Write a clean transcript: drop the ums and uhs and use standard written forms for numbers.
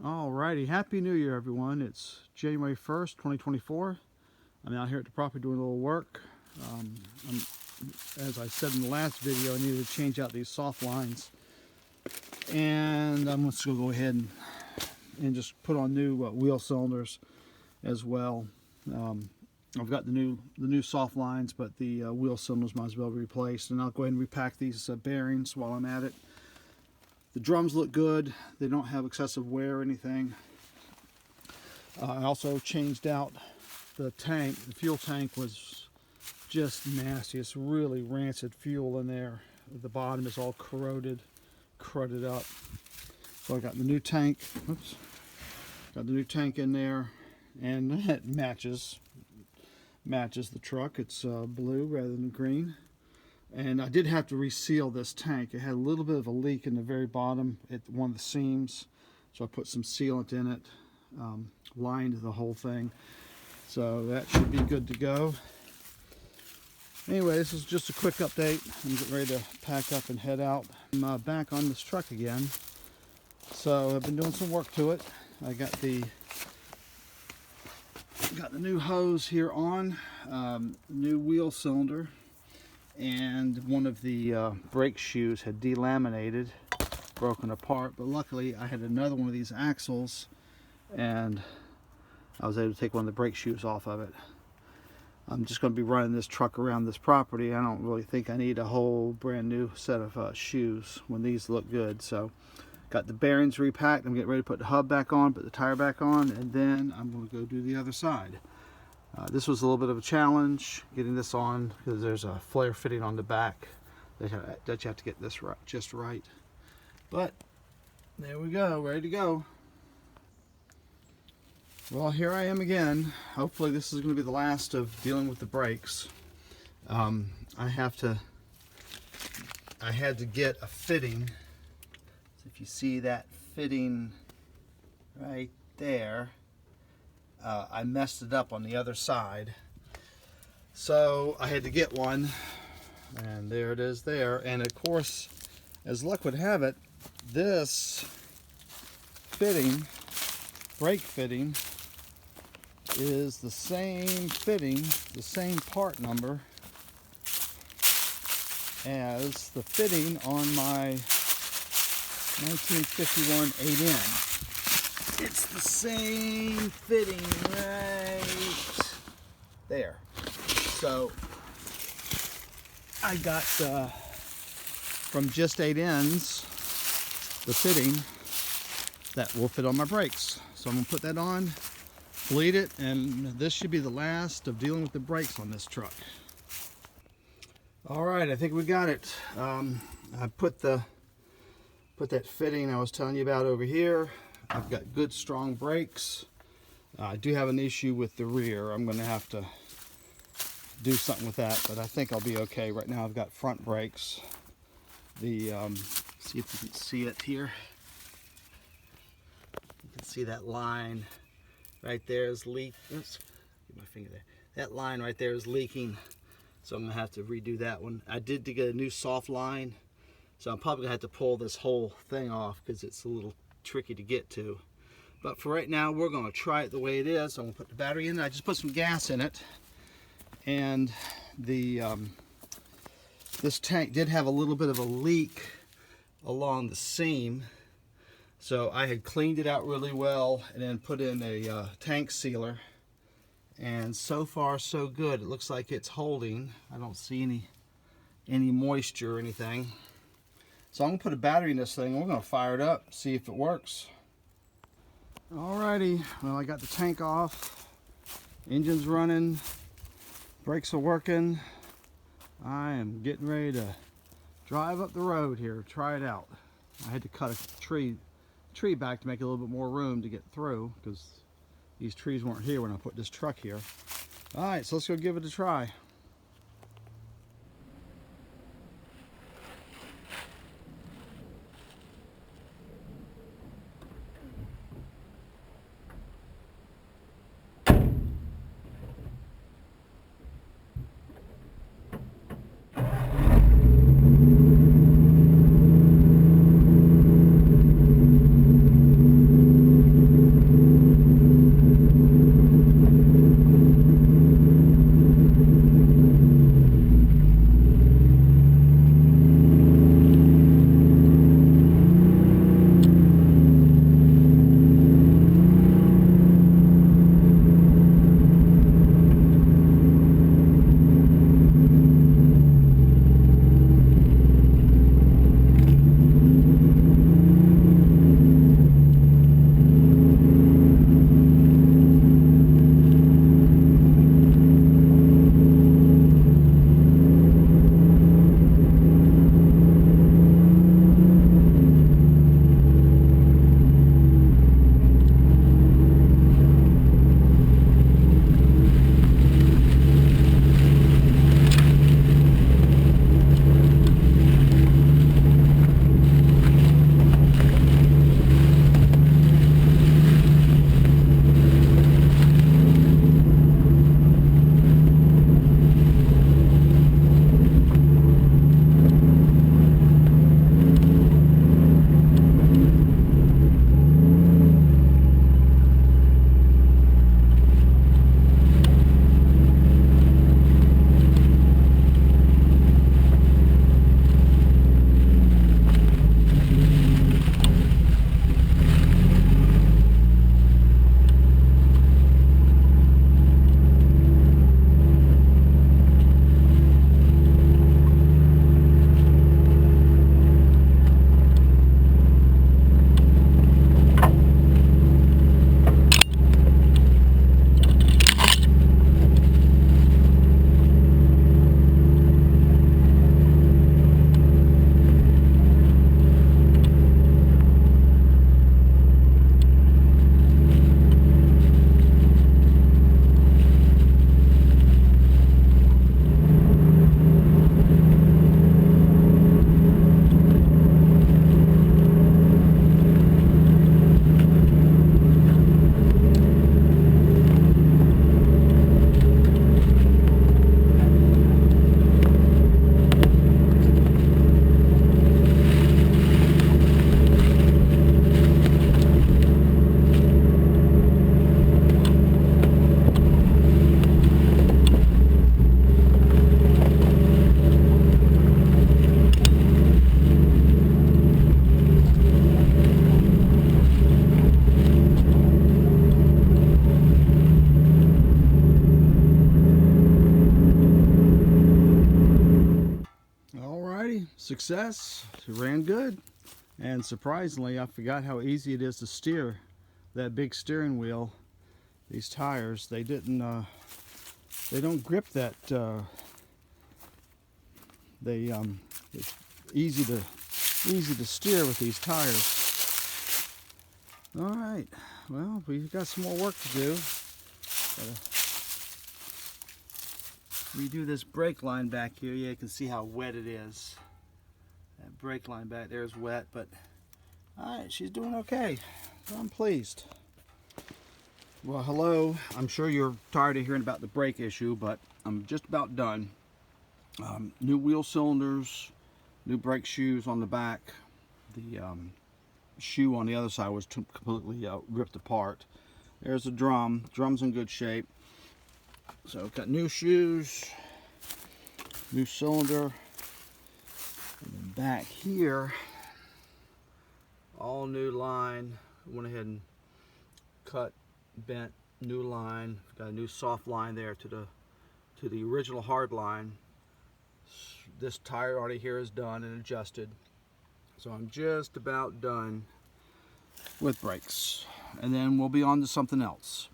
Alrighty, Happy New Year everyone. It's January 1st, 2024. I'm out here at the property doing a little work. As I said in the last video, I needed to change out these soft lines. And I'm just going to go ahead and just put on new wheel cylinders as well. I've got the new soft lines, but the wheel cylinders might as well be replaced. And I'll go ahead and repack these bearings while I'm at it. The drums look good. They don't have excessive wear or anything. I also changed out the tank. The fuel tank was just nasty. It's really rancid fuel in there. The bottom is all corroded up. So I got the new tank. Oops. Got the new tank in there, and it matches the truck. It's blue rather than green. And I did have to reseal this tank. It had a little bit of a leak in the very bottom at one of the seams. So I put some sealant in it, lined the whole thing. So that should be good to go. Anyway, this is just a quick update. I'm getting ready to pack up and head out. I'm back on this truck again. So I've been doing some work to it. I got the new hose here on, new wheel cylinder. And one of the brake shoes had delaminated, broken apart, but luckily I had another one of these axles and I was able to take one of the brake shoes off of it. I'm just going to be running this truck around this property. I don't really think I need a whole brand new set of shoes when these look good. So got the bearings repacked. I'm getting ready to put the hub back on, put the tire back on, and then I'm going to go do the other side. This was a little bit of a challenge getting this on because there's a flare fitting on the back that you have to get this right, just right. But there we go, ready to go. Well, here I am again. Hopefully this is going to be the last of dealing with the brakes. I had to get a fitting. So if you see that fitting right there, I messed it up on the other side, so I had to get one, and there it is there. And of course, as luck would have it, this fitting, brake fitting, is the same fitting, the same part number as the fitting on my 1951 8N. It's the same fitting right there. So I got from Just 8Ns the fitting that will fit on my brakes. So I'm going to put that on, bleed it, and this should be the last of dealing with the brakes on this truck. Alright, I think we got it. I put that fitting I was telling you about over here. I've got good strong brakes. I do have an issue with the rear. I'm going to have to do something with that, but I think I'll be okay. Right now I've got front brakes. See if you can see it here. You can see that line right there is leaking. Oops, get my finger there. That line right there is leaking, so I'm going to have to redo that one. I did to get a new soft line, so I'm probably going to have to pull this whole thing off because it's a little tricky to get to. But for right now, we're going to try it the way it is. I'm going to put the battery in. I just put some gas in it, and the this tank did have a little bit of a leak along the seam, so I had cleaned it out really well and then put in a tank sealer, and so far so good. It looks like it's holding. I don't see any moisture or anything. So I'm going to put a battery in this thing, and we're going to fire it up, see if it works. Alrighty, well, I got the tank off, engine's running, brakes are working. I am getting ready to drive up the road here, try it out. I had to cut a tree back to make a little bit more room to get through because these trees weren't here when I put this truck here. Alright, so let's go give it a try. success. It ran good. And surprisingly, I forgot how easy it is to steer that big steering wheel. These tires, they don't grip that. It's easy to steer with these tires. All right, well, we've got some more work to do. Gotta redo this brake line back here. Yeah, you can see how wet it is. That brake line back there is wet, but all right, she's doing okay. So I'm pleased. Well, hello. I'm sure you're tired of hearing about the brake issue, but I'm just about done. New wheel cylinders, new brake shoes on the back. The shoe on the other side was completely ripped apart. There's the drum. Drum's in good shape. So I've got new shoes, new cylinder. And then back here, all new line. Went ahead and cut, bent, new line. Got a new soft line there to the original hard line. This tire already here is done and adjusted. So I'm just about done with brakes. And then we'll be on to something else.